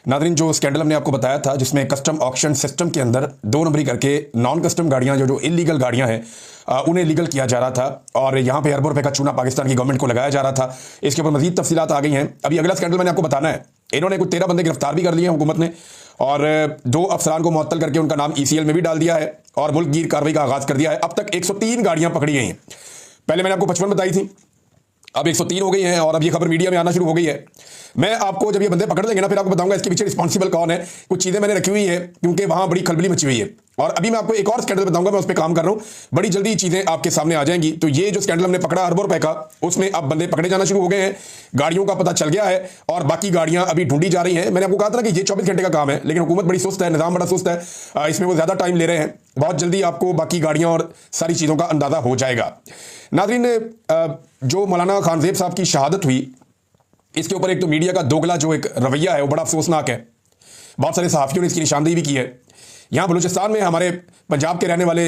Nadreen, जो scandal हमने आपको बताया था जिसमें कस्टम ऑक्शन सिस्टम के अंदर दो नंबरी करके नॉन कस्टम गाड़ियां जो इलीगल गाड़ियां हैं उन्हें लीगल किया जा रहा था और यहाँ पे अरबों रुपए का चूना पाकिस्तान की गवर्नमेंट को लगाया जा रहा था। इसके ऊपर मजीद तफसीलात आ गई हैं। अभी अगला स्कैंडल मैंने आपको बताना है। इन्होंने कुछ 13 बंदे गिरफ्तार भी कर लिए हैं हुकूमत ने और 2 अफसरान को मुअत्तल करके उनका नाम ECL में भी डाल दिया है और मुल्कगीर कार्रवाई का आगाज कर दिया है। अब तक 103 गाड़ियां पकड़ी गई हैं। पहले मैंने आपको 55 बताई थी, अब 103 हो गई हैं और अब ये खबर मीडिया में आना शुरू हो गई है। मैं आपको जब ये बंदे पकड़ लेंगे ना फिर आपको बताऊंगा इसके पीछे रिस्पांसिबल कौन है। कुछ चीज़ें मैंने रखी हुई है क्योंकि वहाँ बड़ी खलबली मची हुई है और अभी मैं आपको एक और स्कैंडल बताऊंगा, मैं उस पर काम कर रहा हूँ। बड़ी जल्दी चीज़ें आपके सामने आ जाएंगी। तो ये जो स्कैंडल हमने पकड़ा अरबों रुपए का, उसमें अब बंदे पकड़े जाना शुरू हो गए हैं, गाड़ियों का पता चल गया है और बाकी गाड़ियां अभी ढूंढी जा रही हैं। मैंने आपको कहा था ना कि ये 24 घंटे का काम है, लेकिन हुकूमत बड़ी सुस्त है, निज़ाम बड़ा सुस्त है, इसमें वो ज़्यादा टाइम ले रहे हैं। बहुत जल्दी आपको बाकी गाड़ियाँ और सारी चीज़ों का अंदाज़ा हो जाएगा। नाज़रीन, जो मौलाना खानजेब साहब की शहादत हुई, इसके ऊपर एक तो मीडिया का दोगला जो एक रवैया है वो बड़ा अफसोसनाक है। बहुत सारे सहाफ़ियों ने इसकी निशानदेही भी की है। यहाँ बलूचिस्तान में हमारे पंजाब के रहने वाले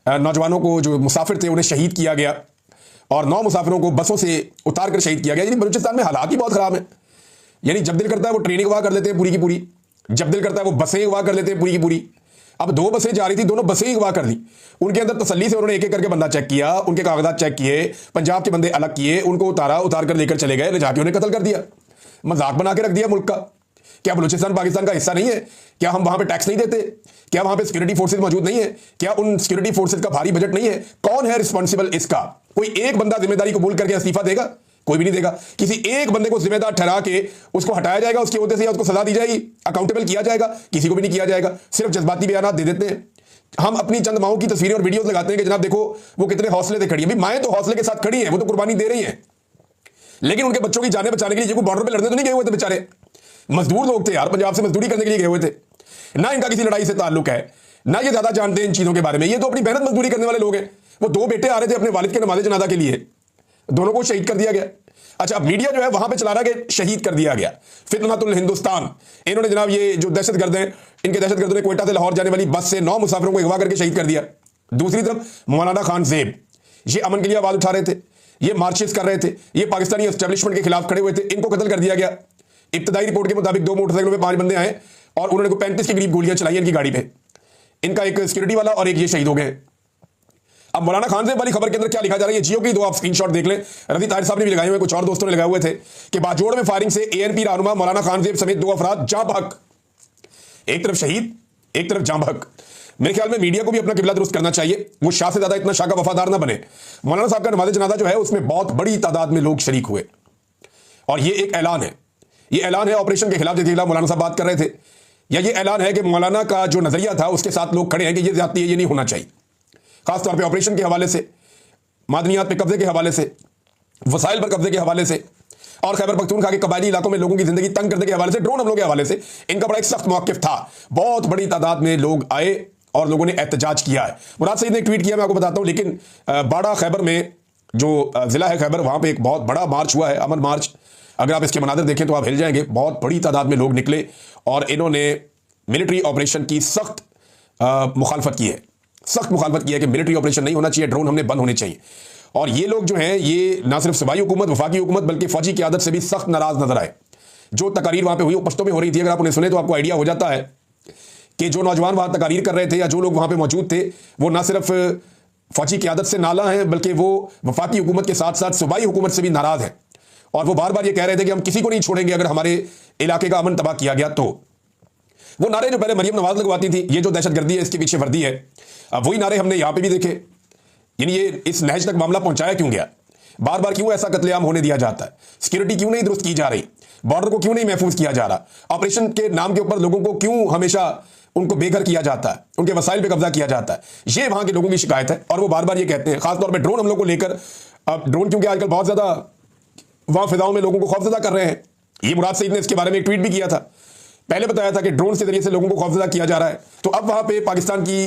नौजवानों को जो मुसाफिर थे उन्हें शहीद किया गया और 9 मुसाफिरों को बसों से उतार कर शहीद किया गया। यानी बलूचिस्तान में हालात ही बहुत ख़राब है। यानी जब दिल करता है वो ट्रेनिंग अगवा कर लेते हैं पूरी की पूरी, जब दिल करता है वो बसें अगवा कर लेते हैं पूरी की पूरी। अब 2 बसें जा रही थी, दोनों बसें ही अगवा कर दी। उनके अंदर तसल्ली से उन्होंने एक एक करके बंदा चेक किया, उनके कागजात चेक किए, पंजाब के बंदे अलग किए, उनको उतार कर लेकर चले गए, ले जाके उन्हें कत्ल कर दिया। मजाक बना के रख दिया मुल्क का। क्या बलूचिस्तान पाकिस्तान का हिस्सा नहीं है? क्या हम वहां पे टैक्स नहीं देते? क्या वहां पे सिक्योरिटी फोर्सेज मौजूद नहीं है? क्या उन सिक्योरिटी फोर्सेज का भारी बजट नहीं है? कौन है रिस्पॉन्सिबल इसका? कोई एक बंदा जिम्मेदारी कबूल करके इस्तीफा देगा? कोई भी नहीं देगा। किसी एक बंदे को जिम्मेदार ठहरा के उसको हटाया जाएगा उसके ओहदे से या उसको सजा दी जाएगी, अकाउंटेबल किया जाएगा? किसी को भी नहीं किया जाएगा। सिर्फ जज्बाती बयान दे देते हैं। हम अपनी चंद माओं की तस्वीरें और वीडियोस लगाते हैं कि जनाब देखो वो कितने हौसले से खड़ी है। माएँ तो हौसले के साथ खड़ी है, वो तो कुर्बानी दे रही है, लेकिन उनके बच्चों की जानें बचाने के लिए जो बॉर्डर पे लड़ने तो नहीं गए हुए थे बेचारे। मजदूर लोग थे यार, पंजाब से मजदूरी करने के लिए गए हुए थे। ना इनका किसी लड़ाई से ताल्लुक है, ना ये ज्यादा जानते हैं इन चीजों के बारे में। ये तो अपनी मेहनत मजदूरी करने वाले लोग हैं। वो 2 बेटे आ रहे थे अपने वालिद के नमाज़े जनाजा के लिए, दोनों को शहीद कर दिया गया। अच्छा, अब मीडिया जो है वहां पे चला रहा है कि शहीद कर दिया गया, फितनतुल हिंदुस्तान। इन्होंने जनाब ये जो दहशतगर्द हैं, इनके दहशतगर्दों ने क्वेटा से लाहौर जाने वाली बस से 9 मुसाफिरों को अगवा करके शहीद कर दिया। दूसरी तरफ मौलाना खानजेब ये अमन के लिए आवाज उठा रहे थे, ये मार्चेस कर रहे थे, ये पाकिस्तानी एस्टेब्लिशमेंट के खिलाफ खड़े हुए थे, इनको कत्ल कर दिया गया। इब्तदाई रिपोर्ट के मुताबिक 2 मोटरसाइकिलों पे 5 बंदे आए और उन्होंने 35 के करीब गोलियां चलाई इनकी गाड़ी पे। इनका एक सिक्योरिटी वाला और एक ये शहीद हो गए। अब मौलाना खानजेब वाली खबर के अंदर क्या लिखा जा रहा है, ये जियो की 2 आप स्क्रीनशॉट देख लें। रवि ताहिर साहब ने भी लगाए हुए, कुछ और दोस्तों ने लगाए हुए थे कि बाजोड़ में फायरिंग से ANP रहनुमा मौलाना खानजेब समेत 2 अफराद जाँ बहक। एक तरफ शहीद, एक तरफ जाँ बहक। मेरे ख्याल में मीडिया को भी अपना किबला दुरुस्त करना चाहिए। वो शाह से ज्यादा इतना शाह का वफादार ना बने। मौलाना साहब का नमाज़े जनाजा जो है उसमें बहुत बड़ी तादाद में लोग शरीक हुए और ये एक ऐलान है, ये ऐलान है ऑपरेशन के खिलाफ, जिसके खिलाफ मौलाना साहब बात कर रहे थे, या ये ऐलान है कि मौलाना का जो नजरिया था उसके साथ लोग खड़े हैं कि ये ज्यादती है, ये नहीं होना चाहिए। खासतौर पर ऑपरेशन के हवाले से, मादनियात पे कब्जे के हवाले से, वसाइल पर कब्जे के हवाले से और खैबर पख्तूनख्वा के कबायली इलाकों में लोगों की जिंदगी तंग करने के हवाले से, ड्रोन हमलों के हवाले से इनका बड़ा एक सख्त मौक़िफ़ था। बहुत बड़ी तादाद में लोग आए और लोगों ने एहतजाज किया है। मुराद सईद ने एक ट्वीट किया, मैं आपको बताता हूं। लेकिन बाड़ा खैबर में जो जिला है खैबर, वहां पे एक बहुत बड़ा मार्च हुआ है, अमन मार्च। अगर आप इसके मनाज़िर देखें तो आप हिल जाएंगे। बहुत बड़ी तादाद में लोग निकले और इन्होंने मिलिट्री ऑपरेशन की सख्त मुखालफत की है, सख्त मुखालफत की है कि मिलिट्री ऑपरेशन नहीं होना चाहिए, ड्रोन हमने बंद होने चाहिए। और ये लोग जो हैं ये ना सिर्फ सूबाई हुकूमत, वफाकी हुकूमत, बल्कि फौजी की आदत से भी सख्त नाराज नजर आए। जो तकारीर वहां पे हुई वो पश्तो में हो रही थी। अगर आप उन्हें सुने तो आपको आइडिया हो जाता है कि जो नौजवान वहां तकारीर कर रहे थे या जो लोग वहां पे मौजूद थे वो ना सिर्फ फौजी की आदत से नाला हैं, बल्कि वो वफाकी हुकूमत के साथ साथ सूबाई हुकूमत से भी नाराज हैं। और वो बार बार ये कह रहे थे कि हम किसी को नहीं छोड़ेंगे अगर हमारे इलाके का अमन तबाह किया गया तो। वो नारे जो पहले मरियम नवाज लगवाती थी, ये जो दहशतगर्दी है इसके पीछे वर्दी है, अब वही नारे हमने यहां पे भी देखे। यानी ये इस नहज तक मामला पहुंचाया क्यों गया? बार बार क्यों ऐसा कत्लेआम होने दिया जाता है? सिक्योरिटी क्यों नहीं दुरुस्त की जा रही? बॉर्डर को क्यों नहीं महफूज किया जा रहा? ऑपरेशन के नाम के ऊपर लोगों को क्यों हमेशा उनको बेघर किया जाता है, उनके वसाइल पे कब्जा किया जाता है? ये वहां के लोगों की शिकायत है और वो बार बार ये कहते हैं, खासतौर पर ड्रोन हमलों को लेकर। अब ड्रोन क्योंकि आजकल बहुत ज्यादा वहां फिजाओं में लोगों को खौफजदा कर रहे हैं। ये मुराद सईद ने इसके बारे में एक ट्वीट भी किया था, पहले बताया था कि ड्रोन के जरिए से लोगों को खौफजदा किया जा रहा है। तो अब वहां पे पाकिस्तान की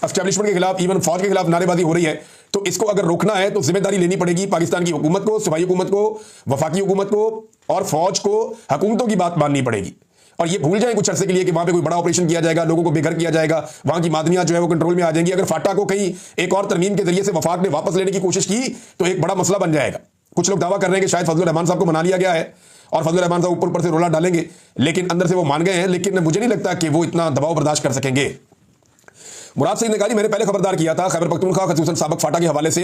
एस्टेब्लिशमेंट के खिलाफ, इवन फौज के खिलाफ नारेबाजी हो रही है। तो इसको अगर रोकना है तो जिम्मेदारी लेनी पड़ेगी पाकिस्तान की हुकूमत को, सूबाई हुकूमत को, वफाकी हुकूमत को और फौज को, हुकूमतों की बात माननी पड़ेगी। और ये भूल जाए कुछ अरसे के लिए कि वहां पे कोई बड़ा ऑपरेशन किया जाएगा, लोगों को बेघर किया जाएगा, वहां की मादनियात जो है वो कंट्रोल में आ जाएंगी। अगर फाटा को कहीं एक और तरमीम के जरिए से वफाक ने वापस लेने की कोशिश की तो एक बड़ा मसला बन जाएगा। कुछ लोग दावा कर रहे हैं कि शायद फजलुर रहमान साहब को मना लिया गया है और फजल रहमान साहब ऊपर ऊपर से रोला डालेंगे, लेकिन अंदर से वो मान गए हैं। लेकिन मुझे नहीं लगता कि वो इतना दबाव बर्दाश्त कर सकेंगे। मुराद सईद ने कहा, मैंने पहले खबरदार किया था खैबर पख्तूनख्वा खसूसन साबिक फाटा के हवाले से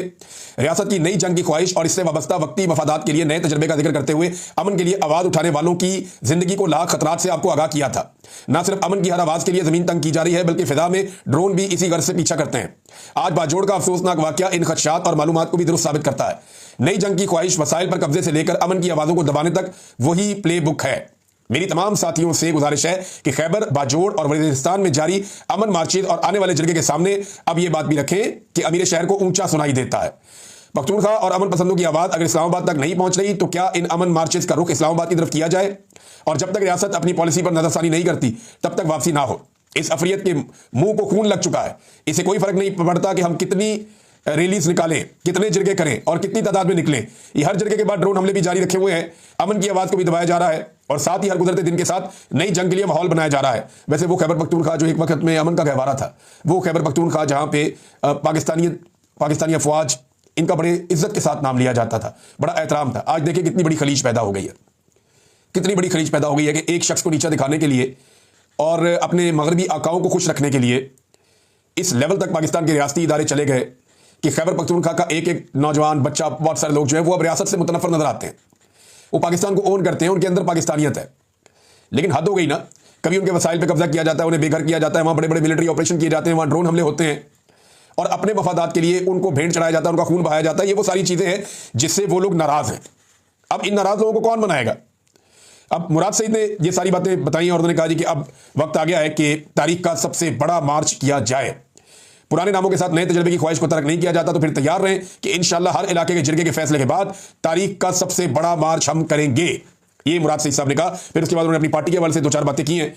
रियासत की नई जंग की ख्वाहिश और इससे वाबस्ता वक्ती मफादात के लिए नए तजर्बे का जिक्र करते हुए अमन के लिए आवाज उठाने वालों की जिंदगी को लाख खतरात से आपको आगाह किया था। न सिर्फ अमन की हर आवाज के लिए जमीन तंग की जा रही है, बल्कि फिजा में ड्रोन भी इसी गर्ज से पीछा करते हैं। आज बाजोड़ का अफसोसनाक वाकया इन खदशात और मालूमात को भी दुरुस्त साबित करता है। नई जंग की ख्वाहिश वसाइल पर कब्जे से लेकर अमन की आवाजों को दबाने तक वही प्ले बुक है। मेरी तमाम साथियों से गुजारिश है कि खैबर, बाजोड़ और वजीरिस्तान में जारी अमन मार्चेज और आने वाले जरगे के सामने अब यह बात भी रखें कि अमीर शहर को ऊंचा सुनाई देता है। पख्तूनख्वा और अमन पसंदों की आवाज अगर इस्लामाबाद तक नहीं पहुंच रही तो क्या इन अमन मार्चेज का रुख इस्लामाबाद की तरफ किया जाए? और जब तक रियासत अपनी पॉलिसी पर नजरसानी नहीं करती तब तक वापसी ना हो। इस अफरियत के मुंह को खून लग चुका है। इसे कोई फर्क नहीं पड़ता कि हम कितनी रैलीज निकालें, कितने जरगे करें और कितनी तादाद में निकलें। ये हर जरगे के बाद ड्रोन हमले भी जारी रखे हुए हैं। अमन की आवाज को भी दबाया जा रहा है और साथ ही हर गुजरते दिन के साथ नई जंग के लिए माहौल बनाया जा रहा है। वैसे वो खैबर पख्तूनख्वा जो एक वक्त में अमन का गहवारा था, वो खैबर पख्तूनख्वा जहां पे पाकिस्तानी अफवाज इनका बड़े इज्जत के साथ नाम लिया जाता था, बड़ा एहतराम था। आज देखिए कितनी बड़ी खलीज पैदा हो गई है, कितनी बड़ी खलीज पैदा हो गई है कि एक शख्स को नीचा दिखाने के लिए और अपने मगरबी आकाओं को खुश रखने के लिए इस लेवल तक पाकिस्तान के रियासती इदारे चले गए कि खैबर पख्तूनख्वा का एक एक नौजवान बच्चा, बहुत सारे लोग जो है वो अब रियासत से मुतनफर नजर आते हैं। वो पाकिस्तान को ओन करते हैं, उनके अंदर पाकिस्तानियत है। लेकिन हद हो गई ना, कभी उनके वसाइल पे कब्जा किया जाता है, उन्हें बेघर किया जाता है, वहां बड़े बड़े मिलिट्री ऑपरेशन किए जाते हैं, वहां ड्रोन हमले होते हैं और अपने मफादात के लिए उनको भेंट चढ़ाया जाता है, उनका खून बहाया जाता है। ये वो सारी चीजें हैं जिससे वो लोग नाराज हैं। अब इन नाराज लोगों को कौन बनाएगा? अब मुराद सईद ने ये सारी बातें बताई और उन्होंने कहा जी कि अब वक्त आ गया है कि तारीख का सबसे बड़ा मार्च किया जाए। पुराने नामों के साथ नए तजर्बे की ख्वाहिश को तर्क नहीं किया जाता तो फिर तैयार रहें कि इंशाल्लाह हर इलाके के जिरगे के फैसले के बाद तारीख का सबसे बड़ा मार्च हम करेंगे। ये मुराद सईद साहब ने कहा। फिर उसके बाद उन्होंने अपनी पार्टी के हवाले से दो चार बातें की हैं।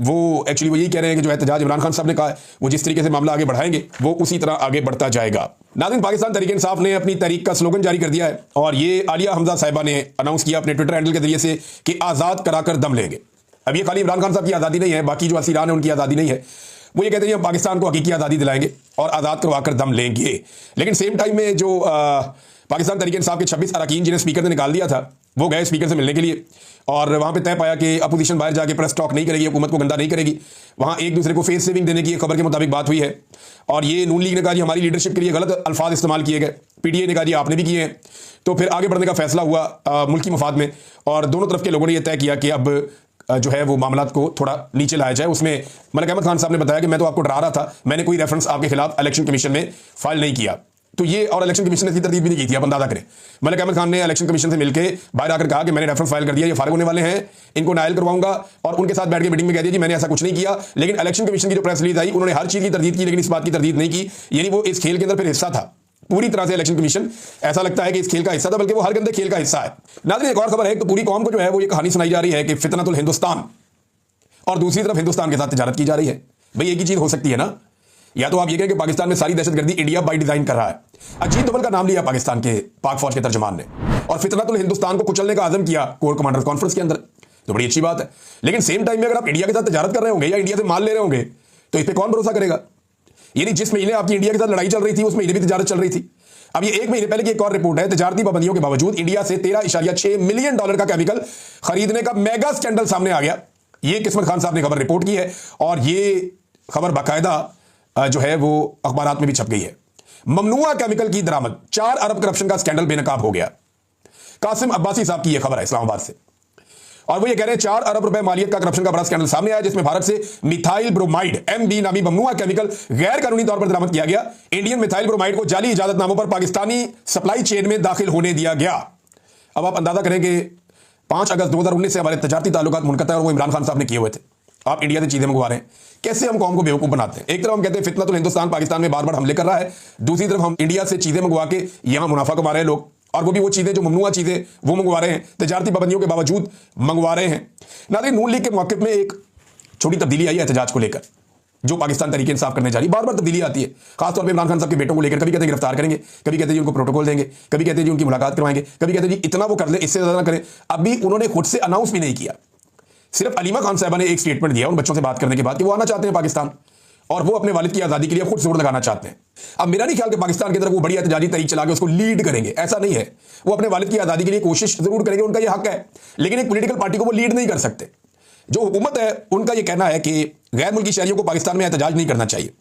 वो एक्चुअली वो यही कह रहे हैं कि जो एहतजाज इमरान खान साहब ने कहा है वो जिस तरीके से मामला आगे बढ़ाएंगे वो उसी तरह आगे बढ़ता जाएगा। नाज़रीन, पाकिस्तान तहरीक इंसाफ ने अपनी तहरीक का स्लोगन जारी कर दिया है और ये आलिया हमजा साहिबा ने अनाउंस किया अपने ट्विटर हैंडल के जरिए से कि आज़ाद कराकर दम लेंगे। अब ये खाली इमरान खान साहब की आज़ादी नहीं है, बाकी जो असीरान है उनकी आज़ादी नहीं है। वो ये कहते हैं हम पाकिस्तान को हकीकी आज़ादी दिलाएंगे और आज़ाद करवाकर दम लेंगे। लेकिन सेम टाइम में जो पाकिस्तान तहरीक इंसाफ के 26 अरकान जिन्हें स्पीकर ने निकाल दिया था वो गए स्पीकर से मिलने के लिए और वहाँ पे तय पाया कि अपोजिशन बाहर जाके प्रेस टॉक नहीं करेगी, हुकूमत को गंदा नहीं करेगी। वहाँ एक दूसरे को फेस सेविंग देने की खबर के मुताबिक बात हुई है और ये नून लीग ने कहा जी हमारी लीडरशिप के लिए गलत अल्फाज इस्तेमाल किए गए, पीटीआई ने कहा जी आपने भी किए हैं। तो फिर आगे बढ़ने का फैसला हुआ मुल्की मफाद में और दोनों तरफ के लोगों ने यह तय किया कि अब जो है वो मामला को थोड़ा नीचे लाया जाए। उसमें मलिक अहमद खान साहब ने बताया कि मैं तो आपको डरा रहा था, मैंने कोई रेफरेंस आपके खिलाफ इलेक्शन कमीशन में फाइल नहीं किया। तो ये और इलेक्शन कमीशन ने इसकी तरदीद भी नहीं की थी, आप अंदाजा करें। मलिक अहमद खान ने इलेक्शन कमीशन से मिलकर बाहर आकर कहा कि मैंने रेफरेंस फाइल कर दिया, ये फारिग होने वाले हैं, इनको नायल करवाऊंगा और उनके साथ बैठ के मीटिंग में कह दिया जी मैंने ऐसा कुछ नहीं किया। लेकिन इलेक्शन कमीशन की जो प्रेस रिलीज आई उन्होंने हर चीज की तरदीद की लेकिन इस बात की तरदीद नहीं की, यानी वो इस खेल के अंदर फिर हिस्सा था पूरी तरह से। इलेक्शन कमीशन ऐसा लगता है कि इस खेल का हिस्सा था, बल्कि वो हर गंदे खेल का हिस्सा है। नाज़रीन, एक और खबर है तो पूरी कौम को जो है वो ये कहानी सुनाई जा रही है कि फितनतुल हिंदुस्तान और दूसरी तरफ हिंदुस्तान के साथ तिजारत की जा रही है। भाई एक ही चीज हो सकती है ना, या तो आप ये कहें कि पाकिस्तान में सारी दहशतगर्दी इंडिया बाय डिजाइन कर रहा है। अजीत डोभाल का नाम लिया पाकिस्तान के पाक फौज के तर्जमान ने और फितनतुल हिंदुस्तान को कुचलने का आज़म किया कोर कमांडर कॉन्फ्रेंस के अंदर, तो बड़ी अच्छी बात है। लेकिन सेम टाइम में अगर आप इंडिया के साथ तिजारत कर रहे होंगे या इंडिया से माल ले रहे होंगे तो इस पर कौन भरोसा करेगा? यानी जिस महीने आपकी इंडिया के साथ लड़ाई चल रही थी उस महीने भी तिजारत चल रही थी। अब ये एक महीने पहले की एक और रिपोर्ट है, तिजारती पाबंदियों के बावजूद इंडिया से $13.6 मिलियन का केमिकल खरीदने का मेगा स्कैंडल सामने आ गया। ये किस्मत खान साहब ने खबर रिपोर्ट की है और ये खबर बाकायदा जो है वो अखबारात में भी छप गई है। ममनुआ केमिकल की दरामद, 4 अरब करप्शन का स्कैंडल बेनकाब हो गया। कासिम अब्बासी साहब की यह खबर है इस्लामाबाद से और वो ये कह रहे हैं 4 अरब रुपए मालियत का करप्शन का बड़ा स्कैंडल सामने आया जिसमें भारत से मिथाइल ब्रोमाइड MB नामी ममनुआ केमिकल गैर कानूनी तौर पर दरामद किया गया। इंडियन मिथाइल ब्रोमाइड को जाली इजाजतनामों पर पाकिस्तानी सप्लाई चेन में दाखिल होने दिया गया। अब आप अंदाजा करें कि 5 अगस्त 2019 से हमारे तजारती ताल्लुकात मुनक़ता और वो इमरान खान साहब ने किए हुए थे। आप इंडिया से चीजें मंगवा रहे हैं, कैसे हम कौम को बेवकूफ बनाते हैं। एक तरफ हम कहते हैं फितनतुल हिंदुस्तान पाकिस्तान में बार बार हमले कर रहा है, दूसरी तरफ हम इंडिया से चीजें मंगवा के यहां मुनाफा कमा रहे हैं लोग, और वो भी वो चीजें जो ममनुआ चीजें वो मंगवा रहे हैं, तजारती पाबंदियों के बावजूद मंगवा रहे हैं। नाज़रीन, नून लीग के मौक़िफ़ में एक छोटी तब्दीली आई है एहतजाज को लेकर, जो पाकिस्तान तहरीक इंसाफ करने जा रही। बार बार तब्दीली आती है, खासतौर पर इमरान खान साहब के बेटों को लेकर। कभी कहते हैं गिरफ्तार करेंगे, कभी कहते हैं उनको प्रोटोकॉल देंगे, कभी कहते हैं जी उनकी मुलाकात करवाएंगे, कभी कहते हैं जी इतना वो कर ले इससे ज्यादा ना करें। अभी उन्होंने खुद से अनाउंस भी नहीं किया, सिर्फ अलीमा खान साहबा ने एक स्टेटमेंट दिया उन बच्चों से बात करने के बाद कि वो आना चाहते हैं पाकिस्तान और वो अपने वालिद की आज़ादी के लिए खुद जोर लगाना चाहते हैं। अब मेरा नहीं ख्याल कि पाकिस्तान की तरफ वो बड़ी एहतजाजी तहरीक चला के उसको लीड करेंगे, ऐसा नहीं है। वो अपने वालिद की आज़ादी के लिए कोशिश जरूर करेंगे, उनका ये हक है, लेकिन एक पॉलिटिकल पार्टी को वो लीड नहीं कर सकते। जो हुकूमत है उनका ये कहना है कि गैर मुल्की शहरियों को पाकिस्तान में एहतजाज नहीं करना चाहिए।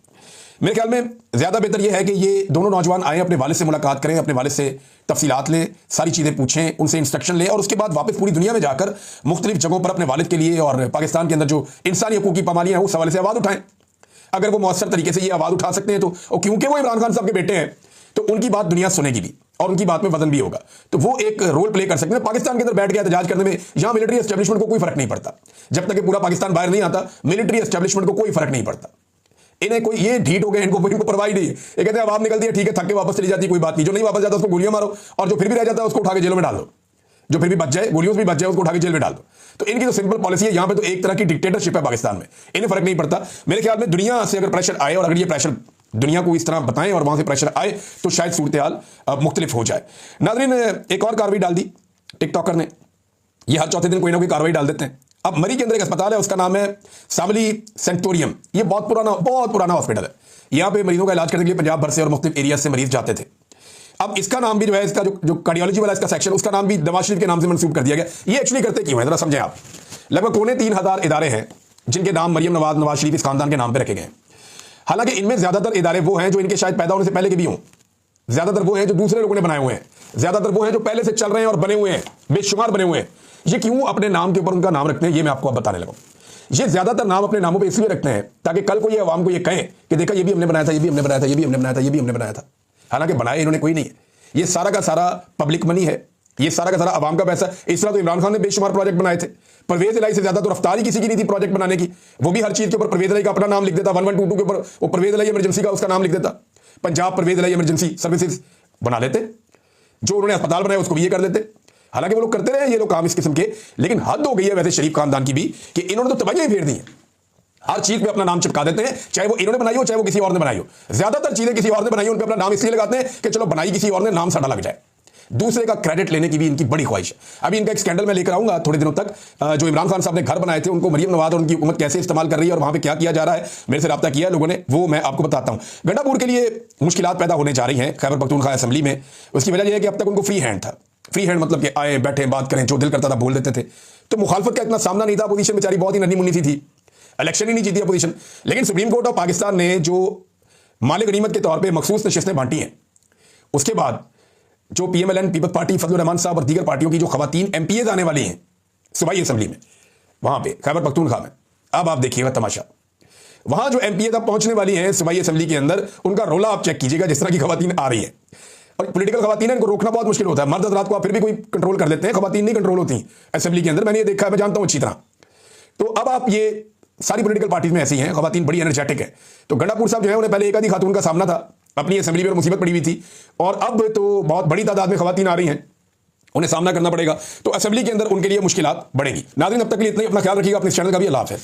मेरे ख्याल में ज़्यादा बेहतर यह है कि ये दोनों नौजवान आए, अपने वालिद से मुलाकात करें, अपने वालिद से तफसीलात लें, सारी चीज़ें पूछें, उनसे इंस्ट्रक्शन लें और उसके बाद वापस पूरी दुनिया में जाकर मुख्तलिफ जगहों पर अपने वालिद के लिए और पाकिस्तान के अंदर जो इंसानी हकूक़ की पामालियाँ हैं उस हवाले से आवाज़ उठाएं। अगर वो मौसर तरीके से ये आवाज़ उठा सकते हैं तो, और क्योंकि वो इमरान खान साहब के बेटे हैं तो उनकी बात दुनिया सुनेगी भी और उनकी बात में वजन भी होगा, तो वो एक रोल प्ले कर सकते हैं। पाकिस्तान के अंदर बैठ के एहतजाज करने में यहाँ मिलिट्री एस्टेब्लिशमेंट को कोई फर्क नहीं पड़ता। जब तक कि पूरा पाकिस्तान बाहर नहीं आता, मिलिट्री एस्टेब्लिशमेंट को कोई फर्क नहीं पड़ता। इन्हें कोई ये ढीठ हो गए, इनको परवाह नहीं है। ये कहते हैं आवाम निकलती है, ठीक है, थक के वापस चली जाती है, कोई बात नहीं। जो नहीं वापस जाता उसको गोलियां मारो, और जो फिर भी रह जाता है उसको उठा के जेलों में डाल दो। जो फिर भी बच जाए, गोलियों से भी बच जाए, उसको उठा के जेल में डाल दो। तो इनकी जो सिंपल पॉलिसी है, यहाँ पे तो एक तरह की डिक्टेटरशिप है पाकिस्तान में, इन्हें फर्क नहीं पड़ता। मेरे ख्याल में दुनिया से अगर प्रेशर आए और अगर ये प्रेशर दुनिया को इस तरह बताएं और वहां से प्रेशर आए तो शायद सूरत हाल मुख्तलिफ हो जाए। नाज़रीन, एक और कार्रवाई डाल दी टिकटॉकर ने। ये हर चौथे दिन कोई ना कोई कार्रवाई डाल देते हैं। अब मरी के अंदर एक अस्पताल है, उसका नाम है शामली सेंटोरियम। ये बहुत पुराना हॉस्पिटल है। यहाँ पे मरीजों का इलाज करने के लिए पंजाब भर से और मुख्तलिफ एरिया से मरीज जाते थे। अब इसका नाम भी जो है, इसका जो कार्डियोलॉजी वाला इसका सेक्शन, उसका नाम भी नवाज शरीफ के नाम से मंसूब कर दिया गया। ये एक्चुअली करते क्यों है, जरा समझें आप। लगभग 2,300 इदारे हैं जिनके नाम मरियम नवाज शरीफ इस खानदान के नाम पर रखे गए हैं। हालांकि इनमें ज्यादातर इदारे वो हैं जो इनके शायद पैदा होने से पहले के भी हों, ज्यादातर वो हैं जो दूसरे लोगों ने बनाए हुए हैं, ज्यादातर वो हैं जो पहले से चल रहे हैं और बने हुए हैं, बेशुमार बने हुए हैं। ये क्यों अपने नाम के ऊपर उनका नाम रखते हैं, ये मैं आपको अब बताने लगा। ये ज्यादातर नाम अपने नामों पे इसलिए रखते हैं ताकि कल को ये आवाम को ये कहें कि देखा ये भी हमने बनाया था, ये भी हमने बनाया था, ये भी हमने बनाया था, ये भी हमने बनाया था। हालांकि बनाया इन्होंने कोई नहीं है। ये सारा का सारा पब्लिक मनी है, ये सारा का सारा आवाम का पैसा। इस तरह तो इमरान खान ने बेशुमार प्रोजेक्ट बनाए थे। परवेज इलाही से ज्यादा तो रफ्तारी किसी की नहीं थी प्रोजेक्ट बनाने की। वो भी हर चीज के ऊपर परवेज इलाही का अपना नाम लिख देता। 1122 के ऊपर वो परवेज इलाही इमरजेंसी का उसका नाम लिख देता। पंजाब परवेज इलाही इमरजेंसी सर्विसेज बना लेते। जो उन्होंने अस्पताल बनाया उसको भी ये कर लेते। हालांकि वो लोग करते रहे ये लोग काम इस किस्म के, लेकिन हद हो गई है वैसे शरीफ खानदान की भी कि इन्होंने तो तबाही फेर दी है। हर चीज पे अपना नाम चिपका देते हैं, चाहे वो इन्होंने बनाई हो चाहे वो किसी और ने बनाई हो। ज्यादातर चीजें किसी और ने बनाई हो, उन पे अपना नाम इसलिए लगाते हैं कि चलो बनाई किसी और ने, नाम साडा लग जाए। दूसरे का क्रेडिट लेने की भी इनकी बड़ी ख्वाहिश है। अभी इनका एक स्कैंडल मैं लेकर आऊंगा थोड़े दिनों तक। जो इमरान खान साहब ने घर बनाए थे उनको मरियम नवाज और उनकी हुकूमत कैसे इस्तेमाल कर रही है और वहां पे क्या किया जा रहा है, मेरे से रब्ता किया है लोगों ने, वो मैं आपको बताता हूं। गंडापुर के लिए मुश्किलात पैदा होने जा रही हैं खैबर पख्तूनख्वा असेंबली में। उसकी वजह यह है कि अब तक उनको फ्री हैंड था। फ्री हैंड मतलब कि आए बैठे बात करें, जो दिल करता था बोल देते थे। तो मुखालफत का इतना सामना नहीं था। अपोजिशन बेचारी बहुत ही नन्ही मुन्नी सी थी, इलेक्शन ही नहीं जीती अपोजिशन। लेकिन सुप्रीम कोर्ट ऑफ पाकिस्तान ने जो माल गनीमत के तौर पर मखसूस नशिस्तें बांटी हैं, उसके बाद जो PMLN people's party Fazlur Rahman साहब और दीगर पार्टियों की जो खवातीन MPAs आने वाली हैं सूबाई असेंबली में, वहां पे खैबर पख्तूनख्वा में, अब आप देखिएगा तमाशा। वहां जो MPAs अब पहुंचने वाली हैं सूबाई असेंबली के अंदर, उनका रोला आप चेक कीजिएगा जिस तरह की खवातीन आ रही है। और पॉलिटिकल खवातीन है, इनको रोकना बहुत मुश्किल होता है। मर्द हज़रात को आप फिर भी कोई कंट्रोल कर लेते हैं, खवातीन नहीं कंट्रोल होती असेंबली के अंदर। मैंने ये देखा है, मैं जानता हूं अच्छी तरह। तो अब आप ये सारी पॉलिटिकल पार्टीज में ऐसी हैं, खवातीन बड़ी एनर्जेटिक है। तो गंडापुर साहब जो है उन्हें पहले एक आधी खातून का सामना था, अपनी असेंबली में मुसीबत पड़ी हुई थी, और अब तो बहुत बड़ी तादाद में खवातीन आ रही हैं, उन्हें सामना करना पड़ेगा। तो असेंबली के अंदर उनके लिए मुश्किलात बढ़ेगी। नाज़रीन, अब तक के लिए इतना ही। अपना ख्याल रखिएगा, अपने चैनल का भी अल्लाह हाफ़िज़।